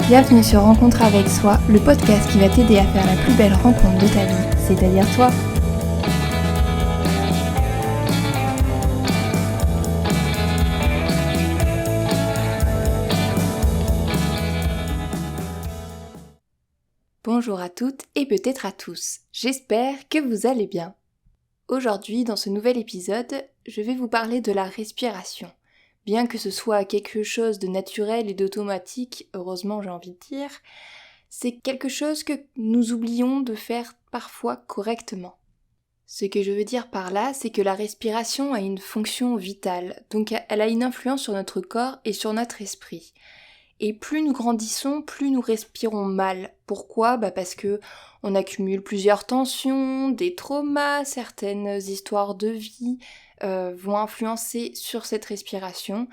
Bienvenue sur Rencontre avec soi, le podcast qui va t'aider à faire la plus belle rencontre de ta vie, c'est-à-dire toi. Bonjour à toutes et peut-être à tous, j'espère que vous allez bien. Aujourd'hui, dans ce nouvel épisode, je vais vous parler de la respiration. Bien que ce soit quelque chose de naturel et d'automatique, heureusement j'ai envie de dire, c'est quelque chose que nous oublions de faire parfois correctement. Ce que je veux dire par là, c'est que la respiration a une fonction vitale, donc elle a une influence sur notre corps et sur notre esprit. Et plus nous grandissons, plus nous respirons mal. Pourquoi ? Parce que on accumule plusieurs tensions, des traumas, certaines histoires de vie vont influencer sur cette respiration.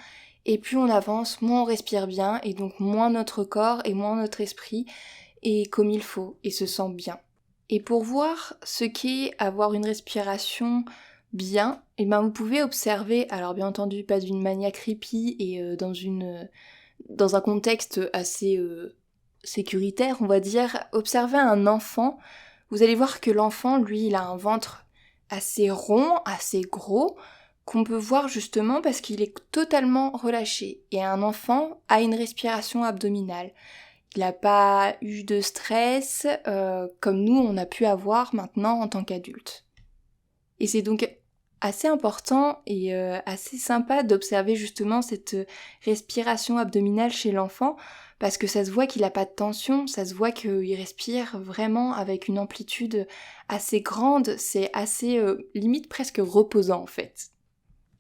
Et plus on avance, moins on respire bien, et donc moins notre corps et moins notre esprit est comme il faut et se sent bien. Et pour voir ce qu'est avoir une respiration bien, vous pouvez observer, alors bien entendu pas d'une manière creepy et dans un contexte assez sécuritaire, on va dire, observez un enfant, vous allez voir que l'enfant, lui, il a un ventre assez rond, assez gros, qu'on peut voir justement parce qu'il est totalement relâché. Et un enfant a une respiration abdominale. Il n'a pas eu de stress comme nous, on a pu avoir maintenant en tant qu'adulte. Et c'est donc assez important et assez sympa d'observer justement cette respiration abdominale chez l'enfant parce que ça se voit qu'il n'a pas de tension, ça se voit qu'il respire vraiment avec une amplitude assez grande, c'est assez limite presque reposant en fait.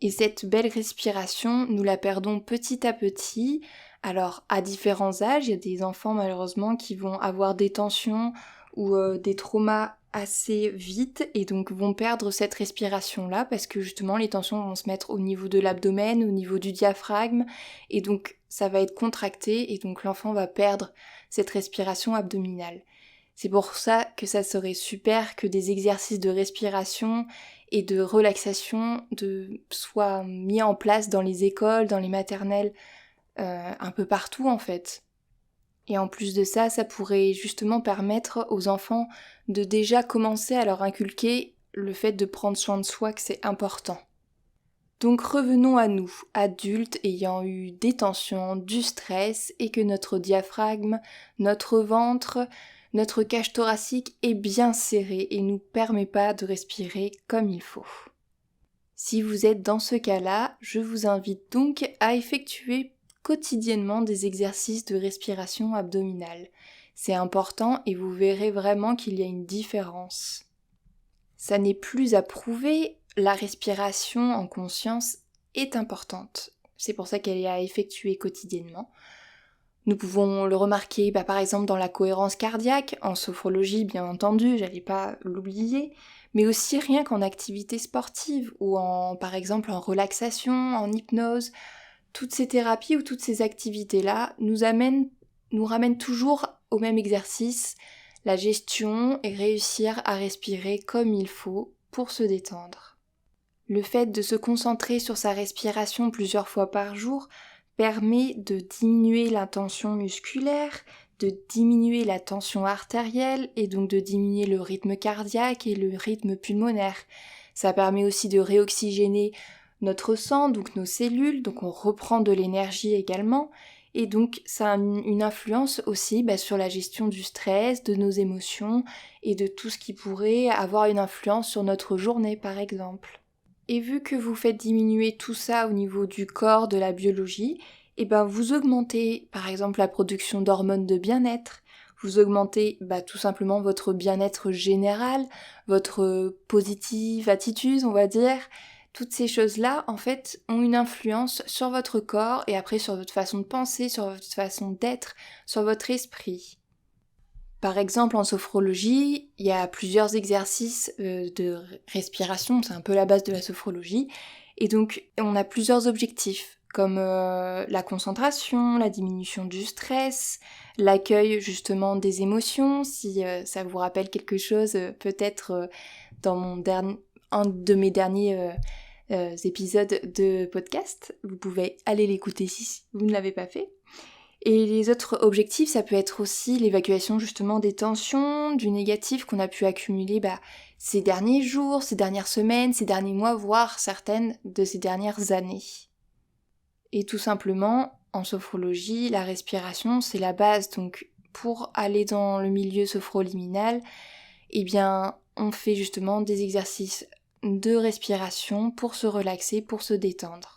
Et cette belle respiration, nous la perdons petit à petit. Alors à différents âges, il y a des enfants malheureusement qui vont avoir des tensions ou des traumas assez vite et donc vont perdre cette respiration-là parce que justement les tensions vont se mettre au niveau de l'abdomen, au niveau du diaphragme et donc ça va être contracté et donc l'enfant va perdre cette respiration abdominale. C'est pour ça que ça serait super que des exercices de respiration et de relaxation soient mis en place dans les écoles, dans les maternelles, un peu partout en fait. Et en plus de ça, ça pourrait justement permettre aux enfants de déjà commencer à leur inculquer le fait de prendre soin de soi, que c'est important. Donc revenons à nous, adultes ayant eu des tensions, du stress et que notre diaphragme, notre ventre, notre cage thoracique est bien serré et nous permet pas de respirer comme il faut. Si vous êtes dans ce cas-là, je vous invite donc à effectuer quotidiennement des exercices de respiration abdominale. C'est important et vous verrez vraiment qu'il y a une différence. Ça n'est plus à prouver, la respiration en conscience est importante. C'est pour ça qu'elle est à effectuer quotidiennement. Nous pouvons le remarquer par exemple dans la cohérence cardiaque, en sophrologie bien entendu, j'allais pas l'oublier, mais aussi rien qu'en activité sportive ou par exemple en relaxation, en hypnose. Toutes ces thérapies ou toutes ces activités-là nous ramènent toujours au même exercice, la gestion et réussir à respirer comme il faut pour se détendre. Le fait de se concentrer sur sa respiration plusieurs fois par jour permet de diminuer la tension musculaire, de diminuer la tension artérielle et donc de diminuer le rythme cardiaque et le rythme pulmonaire. Ça permet aussi de réoxygéner notre sang, donc nos cellules, donc on reprend de l'énergie également, et donc ça a une influence aussi sur la gestion du stress, de nos émotions et de tout ce qui pourrait avoir une influence sur notre journée par exemple. Et vu que vous faites diminuer tout ça au niveau du corps, de la biologie, vous augmentez par exemple la production d'hormones de bien-être, vous augmentez tout simplement votre bien-être général, votre positive attitude on va dire. Toutes ces choses-là, en fait, ont une influence sur votre corps et après sur votre façon de penser, sur votre façon d'être, sur votre esprit. Par exemple, en sophrologie, il y a plusieurs exercices de respiration, c'est un peu la base de la sophrologie, et donc on a plusieurs objectifs, comme la concentration, la diminution du stress, l'accueil justement des émotions, si ça vous rappelle quelque chose, peut-être dans un de mes derniers épisodes de podcast, vous pouvez aller l'écouter si vous ne l'avez pas fait. Et les autres objectifs, ça peut être aussi l'évacuation justement des tensions, du négatif qu'on a pu accumuler ces derniers jours, ces dernières semaines, ces derniers mois, voire certaines de ces dernières années. Et tout simplement, en sophrologie, la respiration, c'est la base. Donc pour aller dans le milieu sophroliminal, on fait justement des exercices de respiration pour se relaxer, pour se détendre.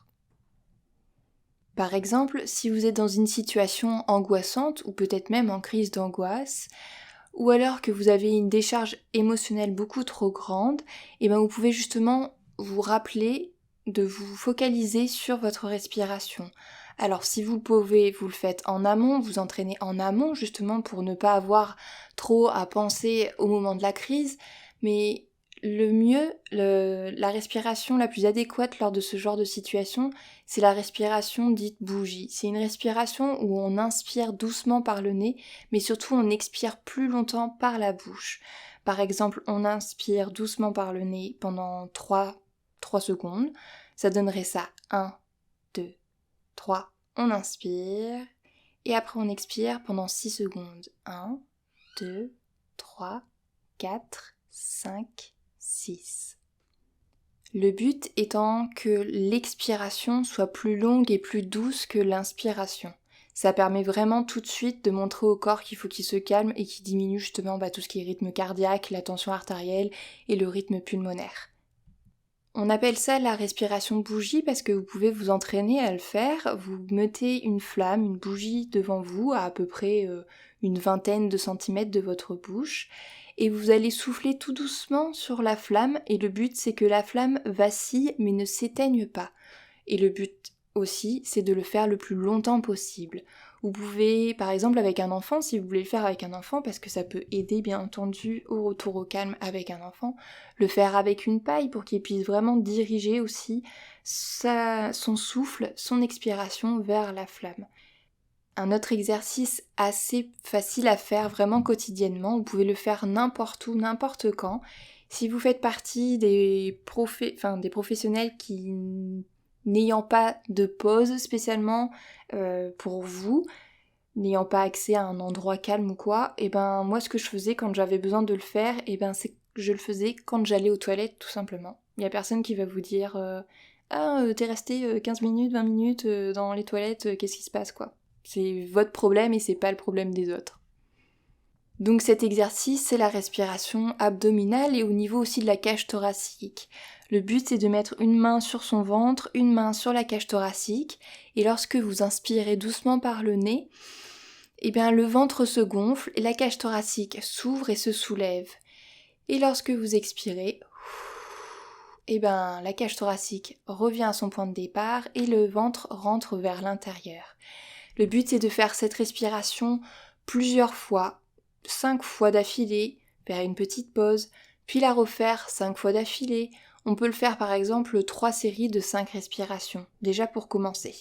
Par exemple, si vous êtes dans une situation angoissante ou peut-être même en crise d'angoisse, ou alors que vous avez une décharge émotionnelle beaucoup trop grande, vous pouvez justement vous rappeler de vous focaliser sur votre respiration. Alors si vous pouvez, vous le faites en amont, vous entraînez en amont justement pour ne pas avoir trop à penser au moment de la crise, mais le mieux, la respiration la plus adéquate lors de ce genre de situation, c'est la respiration dite bougie. C'est une respiration où on inspire doucement par le nez, mais surtout on expire plus longtemps par la bouche. Par exemple, on inspire doucement par le nez pendant 3 secondes. Ça donnerait ça. 1, 2, 3. On inspire. Et après on expire pendant 6 secondes. 1, 2, 3, 4, 5, 6. Le but étant que l'expiration soit plus longue et plus douce que l'inspiration. Ça permet vraiment tout de suite de montrer au corps qu'il faut qu'il se calme et qu'il diminue justement tout ce qui est rythme cardiaque, la tension artérielle et le rythme pulmonaire. On appelle ça la respiration bougie parce que vous pouvez vous entraîner à le faire. Vous mettez une flamme, une bougie devant vous à peu près une vingtaine de centimètres de votre bouche et vous allez souffler tout doucement sur la flamme et le but c'est que la flamme vacille mais ne s'éteigne pas. Et le but aussi c'est de le faire le plus longtemps possible. Vous pouvez, par exemple avec un enfant, si vous voulez le faire avec un enfant, parce que ça peut aider bien entendu au retour au calme avec un enfant, le faire avec une paille pour qu'il puisse vraiment diriger aussi son souffle, son expiration vers la flamme. Un autre exercice assez facile à faire vraiment quotidiennement, vous pouvez le faire n'importe où, n'importe quand. Si vous faites partie des professionnels qui n'ayant pas de pause spécialement pour vous, n'ayant pas accès à un endroit calme ou quoi, moi ce que je faisais quand j'avais besoin de le faire, c'est que je le faisais quand j'allais aux toilettes tout simplement. Il n'y a personne qui va vous dire t'es resté 15 minutes, 20 minutes dans les toilettes, qu'est-ce qui se passe quoi. C'est votre problème et c'est pas le problème des autres. Donc cet exercice, c'est la respiration abdominale et au niveau aussi de la cage thoracique. Le but c'est de mettre une main sur son ventre, une main sur la cage thoracique et lorsque vous inspirez doucement par le nez, le ventre se gonfle et la cage thoracique s'ouvre et se soulève. Et lorsque vous expirez, la cage thoracique revient à son point de départ et le ventre rentre vers l'intérieur. Le but c'est de faire cette respiration plusieurs fois, 5 fois d'affilée, faire une petite pause, puis la refaire 5 fois d'affilée. On peut le faire par exemple 3 séries de 5 respirations, déjà pour commencer.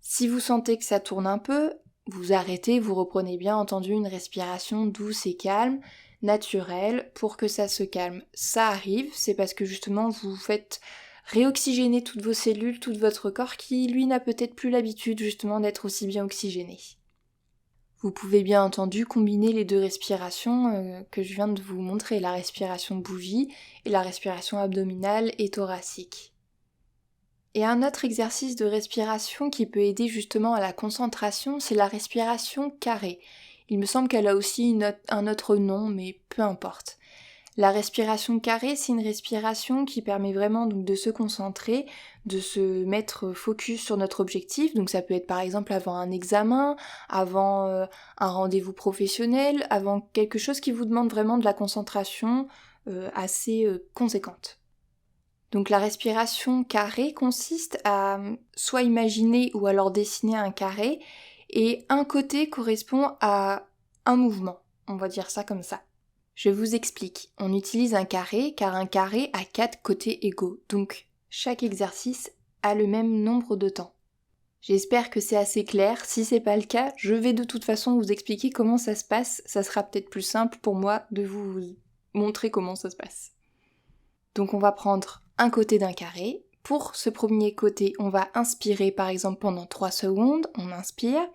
Si vous sentez que ça tourne un peu, vous arrêtez, vous reprenez bien entendu une respiration douce et calme, naturelle, pour que ça se calme. Ça arrive, c'est parce que justement vous faites réoxygéner toutes vos cellules, tout votre corps qui lui n'a peut-être plus l'habitude justement d'être aussi bien oxygéné. Vous pouvez bien entendu combiner les 2 respirations que je viens de vous montrer, la respiration bougie et la respiration abdominale et thoracique. Et un autre exercice de respiration qui peut aider justement à la concentration, c'est la respiration carrée. Il me semble qu'elle a aussi un autre nom, mais peu importe. La respiration carrée, c'est une respiration qui permet vraiment donc de se concentrer, de se mettre focus sur notre objectif. Donc ça peut être par exemple avant un examen, avant un rendez-vous professionnel, avant quelque chose qui vous demande vraiment de la concentration assez conséquente. Donc la respiration carrée consiste à soit imaginer ou alors dessiner un carré et un côté correspond à un mouvement, on va dire ça comme ça. Je vous explique, on utilise un carré car un carré a 4 côtés égaux, donc chaque exercice a le même nombre de temps. J'espère que c'est assez clair, si c'est pas le cas, je vais de toute façon vous expliquer comment ça se passe, ça sera peut-être plus simple pour moi de vous montrer comment ça se passe. Donc on va prendre un côté d'un carré. Pour ce premier côté, on va inspirer par exemple pendant 3 secondes, on inspire.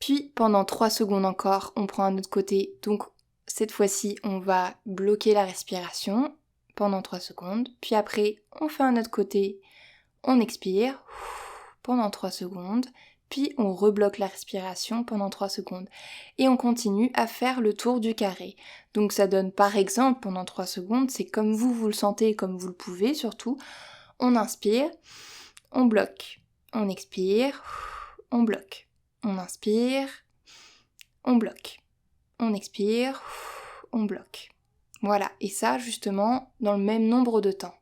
Puis pendant 3 secondes encore, on prend un autre côté. Donc cette fois-ci, on va bloquer la respiration pendant 3 secondes. Puis après, on fait un autre côté, on expire pendant 3 secondes. Puis on rebloque la respiration pendant 3 secondes. Et on continue à faire le tour du carré. Donc ça donne par exemple pendant 3 secondes, c'est comme vous le sentez, comme vous le pouvez surtout. On inspire, on bloque, on expire, on bloque. On inspire, on bloque. On expire, on bloque. Voilà, et ça justement dans le même nombre de temps.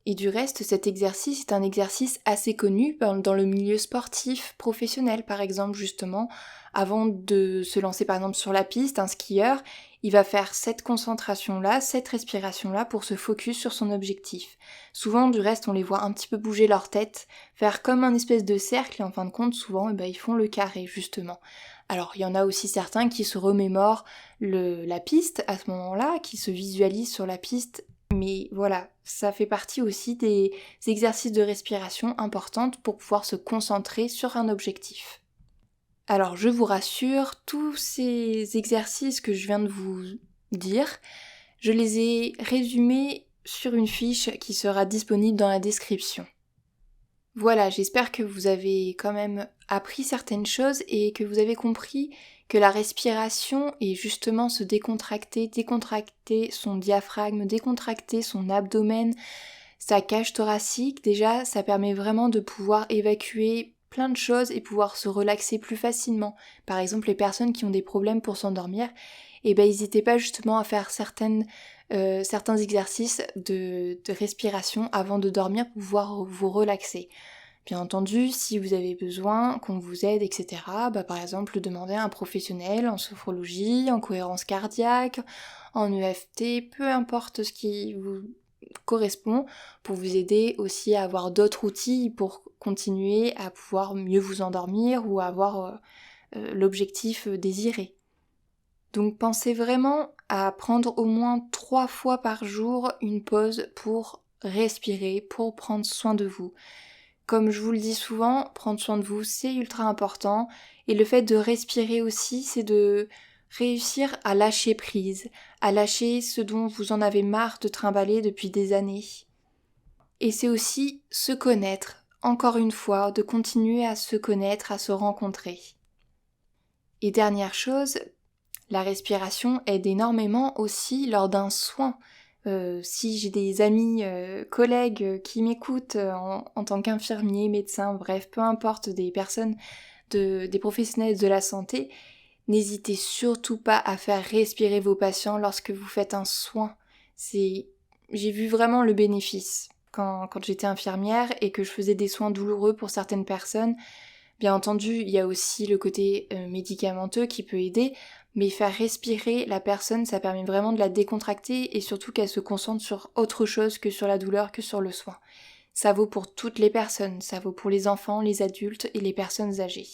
Et du reste, cet exercice est un exercice assez connu dans le milieu sportif professionnel, par exemple, justement. Avant de se lancer par exemple sur la piste, un skieur, il va faire cette concentration-là, cette respiration-là pour se focus sur son objectif. Souvent, du reste, on les voit un petit peu bouger leur tête, faire comme un espèce de cercle, et en fin de compte, souvent, ils font le carré, justement. Alors, il y en a aussi certains qui se remémorent la piste à ce moment-là, qui se visualisent sur la piste. Mais voilà, ça fait partie aussi des exercices de respiration importantes pour pouvoir se concentrer sur un objectif. Alors je vous rassure, tous ces exercices que je viens de vous dire, je les ai résumés sur une fiche qui sera disponible dans la description. Voilà, j'espère que vous avez quand même appris certaines choses et que vous avez compris que la respiration est justement se décontracter son diaphragme, décontracter son abdomen, sa cage thoracique. Déjà, ça permet vraiment de pouvoir évacuer plein de choses et pouvoir se relaxer plus facilement. Par exemple, les personnes qui ont des problèmes pour s'endormir, n'hésitez pas justement à faire certains exercices de respiration avant de dormir pour pouvoir vous relaxer. Bien entendu, si vous avez besoin qu'on vous aide, etc., par exemple, demandez à un professionnel en sophrologie, en cohérence cardiaque, en EFT, peu importe ce qui vous correspond, pour vous aider aussi à avoir d'autres outils pour continuer à pouvoir mieux vous endormir ou avoir l'objectif désiré. Donc pensez vraiment à prendre au moins 3 fois par jour une pause pour respirer, pour prendre soin de vous. Comme je vous le dis souvent, prendre soin de vous, c'est ultra important. Et le fait de respirer aussi, c'est de réussir à lâcher prise, à lâcher ce dont vous en avez marre de trimballer depuis des années. Et c'est aussi se connaître, encore une fois, de continuer à se connaître, à se rencontrer. Et dernière chose, la respiration aide énormément aussi lors d'un soin. Si j'ai des amis, collègues qui m'écoutent en tant qu'infirmier, médecin, bref, peu importe, des personnes, des professionnels de la santé, n'hésitez surtout pas à faire respirer vos patients lorsque vous faites un soin. J'ai vu vraiment le bénéfice quand j'étais infirmière et que je faisais des soins douloureux pour certaines personnes. Bien entendu, il y a aussi le côté médicamenteux qui peut aider, mais faire respirer la personne, ça permet vraiment de la décontracter et surtout qu'elle se concentre sur autre chose que sur la douleur, que sur le soin. Ça vaut pour toutes les personnes, ça vaut pour les enfants, les adultes et les personnes âgées.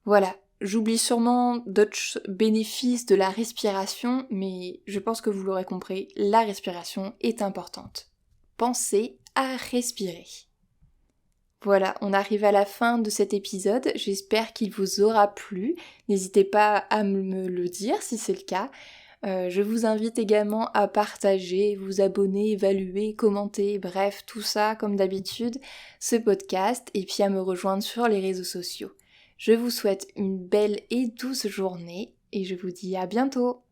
Voilà, j'oublie sûrement d'autres bénéfices de la respiration, mais je pense que vous l'aurez compris, la respiration est importante. Pensez à respirer. Voilà, on arrive à la fin de cet épisode, j'espère qu'il vous aura plu, n'hésitez pas à me le dire si c'est le cas. Je vous invite également à partager, vous abonner, évaluer, commenter, bref, tout ça comme d'habitude, ce podcast, et puis à me rejoindre sur les réseaux sociaux. Je vous souhaite une belle et douce journée, et je vous dis à bientôt!